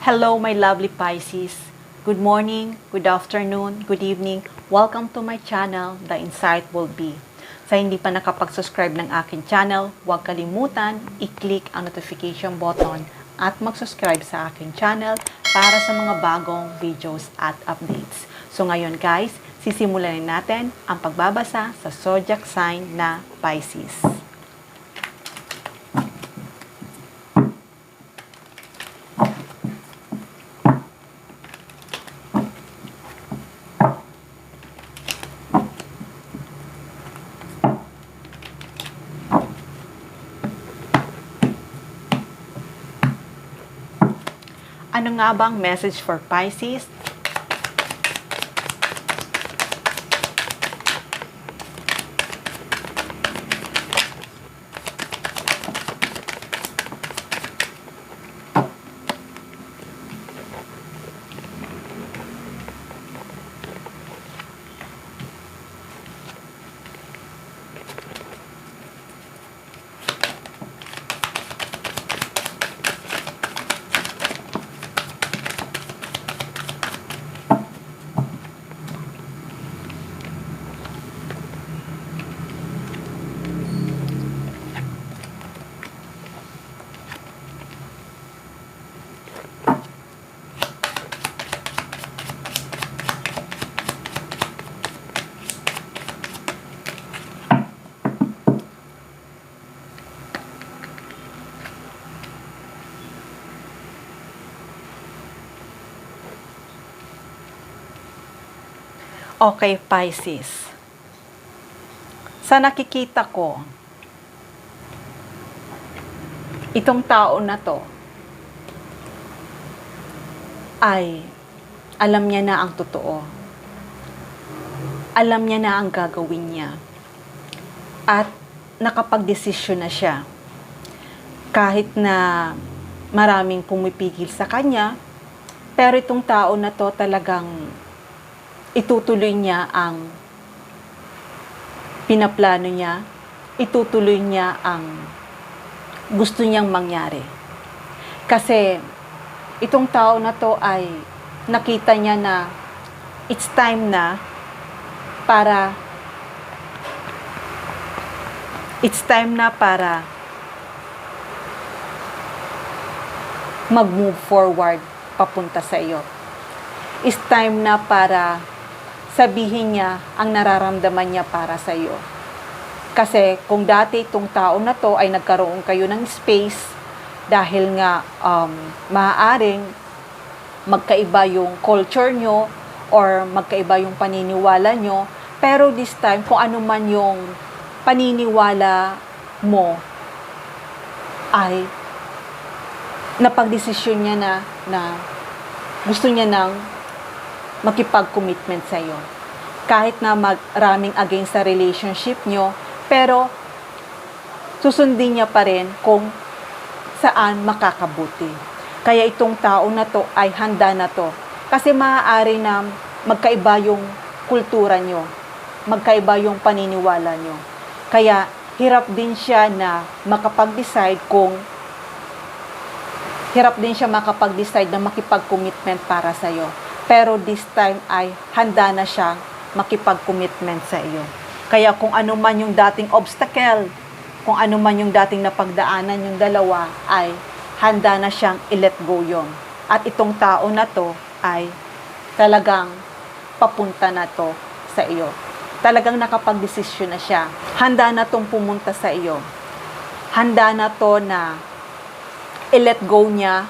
Hello, my lovely Pisces. Good morning, good afternoon, good evening. Welcome to my channel, The Insight Will Be. Sa hindi pa nakapag-subscribe ng akin channel, huwag kalimutan i-click ang notification button at mag-subscribe sa akin channel para sa mga bagong videos at updates. So ngayon guys, sisimulan natin ang pagbabasa sa zodiac sign na Pisces. Ano nga bang message for Pisces? Okay, Pisces. Sa nakikita ko, itong tao na to ay alam niya na ang totoo. Alam niya na ang gagawin niya. At nakapagdesisyon na siya. Kahit na maraming pumipigil sa kanya, pero itong tao na to talagang itutuloy niya ang pinaplano niya, itutuloy niya ang gusto niyang mangyari. Kasi itong tao na to ay nakita niya na it's time na para mag-move forward papunta sa iyo. It's time na para sabihin niya ang nararamdaman niya para sa iyo. Kasi kung dati itong tao na to ay nagkaroon kayo ng space dahil nga maaaring magkaiba yung culture nyo or magkaiba yung paniniwala nyo, pero this time kung ano man yung paniniwala mo ay napagdesisyon niya na gusto niya nang makipag-commitment sa iyo. Kahit na maraming against sa relationship nyo, pero susundin niya pa rin kung saan makakabuti. Kaya itong tao na to ay handa na to. Kasi maaari na magkaiba yung kultura nyo, magkaiba yung paniniwala nyo. Kaya hirap din siya makapag-decide na makipag-commitment para sa iyo. Pero this time ay handa na siyang makipag-commitment sa iyo. Kaya kung ano man yung dating obstacle, kung ano man yung dating napagdaanan yung dalawa, ay handa na siyang i-let go yon. At itong tao na to ay talagang papunta na to sa iyo. Talagang nakapag-desisyon na siya. Handa na tong pumunta sa iyo. Handa na to na i-let go niya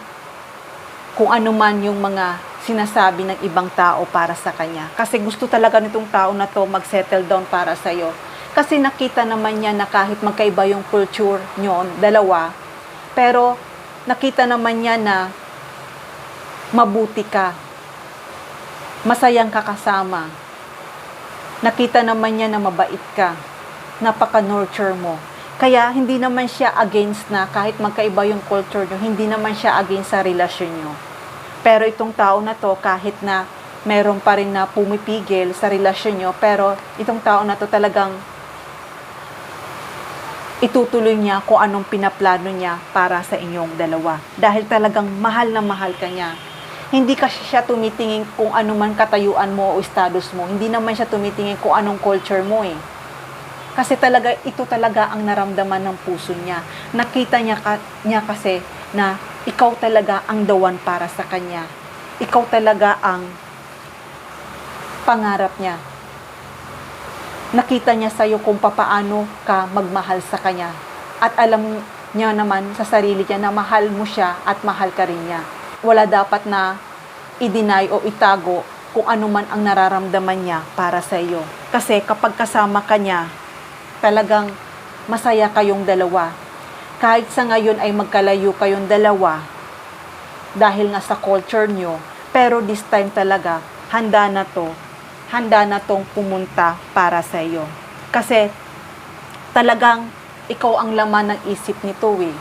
kung ano man yung mga sinasabi ng ibang tao para sa kanya. Kasi gusto talaga nitong tao na to mag-settle down para sa iyo. Kasi nakita naman niya na kahit magkaiba yung culture nyo, dalawa, pero nakita naman niya na mabuti ka. Masayang ka kasama. Nakita naman niya na mabait ka. Napaka-nurture mo. Kaya hindi naman siya against na kahit magkaiba yung culture nyo, hindi naman siya against sa relasyon nyo. Pero itong tao na to, kahit na meron pa rin na pumipigil sa relasyon nyo, pero itong tao na to talagang itutuloy niya kung anong pinaplano niya para sa inyong dalawa. Dahil talagang mahal na mahal ka niya. Hindi kasi siya tumitingin kung ano man katayuan mo o status mo. Hindi naman siya tumitingin kung anong culture mo eh. Kasi talaga, ito talaga ang naramdaman ng puso niya. Nakita niya kasi na ikaw talaga ang the one para sa kanya. Ikaw talaga ang pangarap niya. Nakita niya sa'yo kung papaano ka magmahal sa kanya. At alam niya naman sa sarili niya na mahal mo siya at mahal ka rin niya. Wala dapat na i-deny o itago kung ano man ang nararamdaman niya para sa iyo. Kasi kapag kasama ka niya, talagang masaya kayong dalawa. Kahit sa ngayon ay magkalayo kayong dalawa dahil nga sa culture nyo, pero this time talaga, handa na tong pumunta para sa iyo. Kasi talagang ikaw ang laman ng isip nito eh.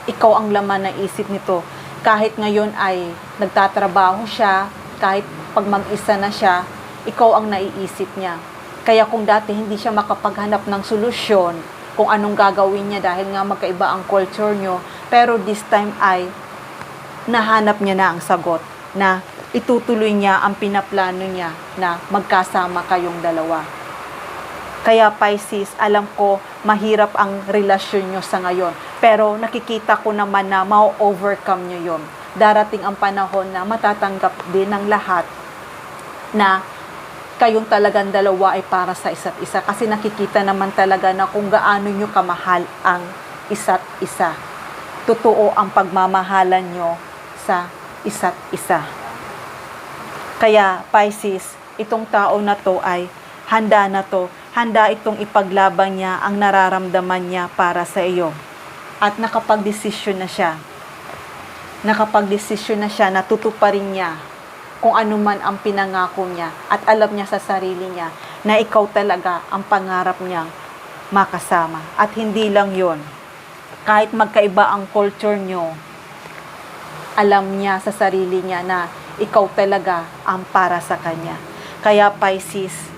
Ikaw ang laman ng isip nito. Kahit ngayon ay nagtatrabaho siya, kahit pag mag-isa na siya, ikaw ang naiisip niya. Kaya kung dati hindi siya makapaghanap ng solusyon kung anong gagawin niya dahil nga magkaiba ang culture nyo, pero this time ay nahanap niya na ang sagot na itutuloy niya ang pinaplano niya na magkasama kayong dalawa. Kaya Pisces, alam ko mahirap ang relasyon nyo sa ngayon. Pero nakikita ko naman na ma-overcome nyo yun. Darating ang panahon na matatanggap din ng lahat na kayong talagang dalawa ay para sa isa't isa. Kasi nakikita naman talaga na kung gaano nyo kamahal ang isa't isa. Totoo ang pagmamahalan nyo sa isa't isa. Kaya Pisces, itong tao na to ay handa na to. Handa itong ipaglaban niya ang nararamdaman niya para sa iyo. At nakapagdesisyon na siya. Nakapagdesisyon na siya na tutuparin niya kung ano man ang pinangako niya. At alam niya sa sarili niya na ikaw talaga ang pangarap niyang makasama. At hindi lang yon. Kahit magkaiba ang culture niyo, alam niya sa sarili niya na ikaw talaga ang para sa kanya. Kaya Pisces,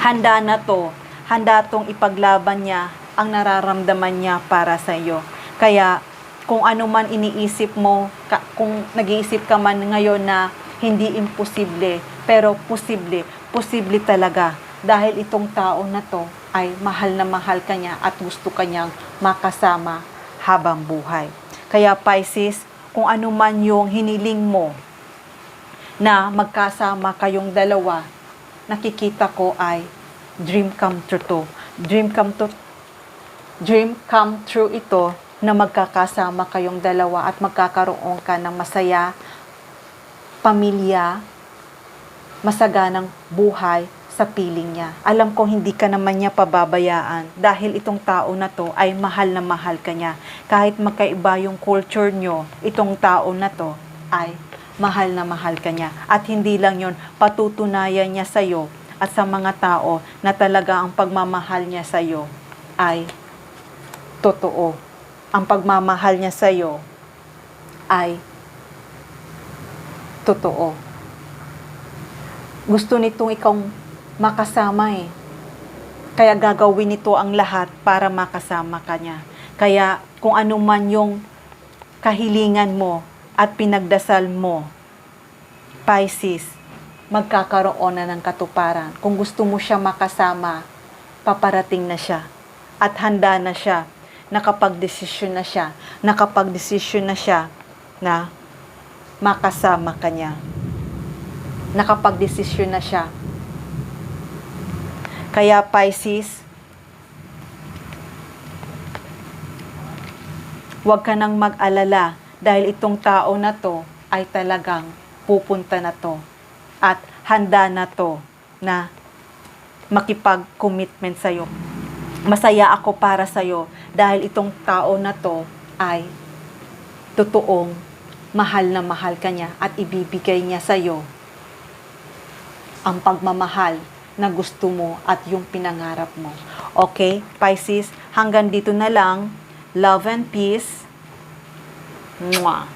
handa na to. Handa tong ipaglaban niya ang nararamdaman niya para sa iyo. Kaya kung ano man iniisip mo, kung nag-iisip ka man ngayon na hindi imposible, pero posible talaga. Dahil itong tao na to ay mahal na mahal ka niya at gusto kanyang makasama habang buhay. Kaya Pisces, kung ano man yung hiniling mo na magkasama kayong dalawa, nakikita ko ay dream come true to. Dream come true ito na magkakasama kayong dalawa at magkakaroon ka ng masaya, pamilya, masaganang buhay sa piling niya. Alam ko hindi ka naman niya pababayaan dahil itong tao na to ay mahal na mahal ka niya. Kahit magkaiba yung culture nyo, itong tao na to ay mahal na mahal ka niya. At hindi lang yun, patutunayan niya sa'yo at sa mga tao na talaga ang pagmamahal niya sa'yo ay totoo. Ang pagmamahal niya sa'yo ay totoo. Gusto nitong ikaw makasama eh. Kaya gagawin nito ang lahat para makasama ka niya. Kaya kung ano man yung kahilingan mo at pinagdasal mo, Pisces, magkakaroon na ng katuparan. Kung gusto mo siya makasama, paparating na siya. At handa na siya. Nakapagdesisyon na siya. Nakapagdesisyon na siya na makasama ka niya. Nakapagdesisyon na siya. Kaya Pisces, huwag ka nang mag-alala dahil itong tao na to ay talagang pupunta na to at handa na to na makipag-commitment sa'yo. Masaya ako para sa'yo dahil itong tao na to ay totoong mahal na mahal ka niya at ibibigay niya sa'yo ang pagmamahal na gusto mo at yung pinangarap mo. Okay, Pisces, hanggang dito na lang. Love and peace. Mwah.